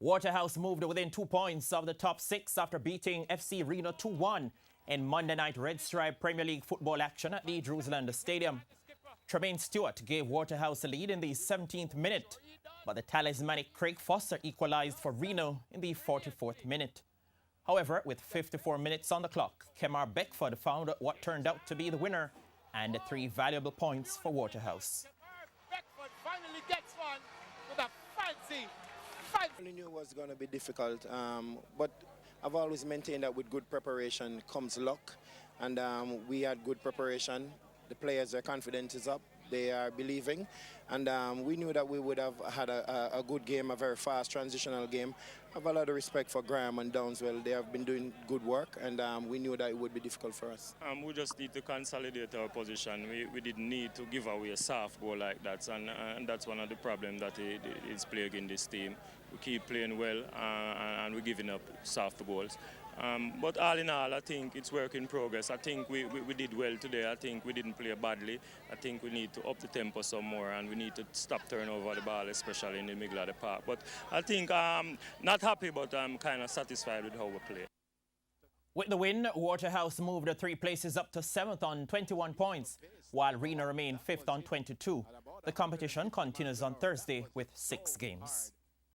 Waterhouse moved within 2 points of the top 6 after beating FC Reno 2-1 in Monday night Red Stripe Premier League football action at the Jerusalem Stadium. Tremaine Stewart gave Waterhouse a lead in the 17th minute, but the talismanic Craig Foster equalized for Reno in the 44th minute. However, with 54 minutes on the clock, Kemar Beckford found what turned out to be the winner and 3 valuable points for Waterhouse. Beckford finally gets one with a fancy. I knew it was going to be difficult, but I've always maintained that with good preparation comes luck, and we had good preparation. The players, their confidence is up, they are believing, and we knew that we would have had a good game, a very fast transitional game. I have a lot of respect for Graham and Downswell. They have been doing good work, and we knew that it would be difficult for us. We just need to consolidate our position. We didn't need to give away a soft goal like that, and that's one of the problems that is plaguing this team. We keep playing well, and we're giving up soft goals. But all in all, I think it's work in progress. I think we did well today. I think we didn't play badly. I think we need to up the tempo some more, and we need to stop turning over the ball, especially in the middle of the park. But I think I'm not happy, but I'm kind of satisfied with how we play. With the win, Waterhouse moved 3 places up to 7th on 21 points, while Reno remained 5th on 22. The competition continues on Thursday with 6 games.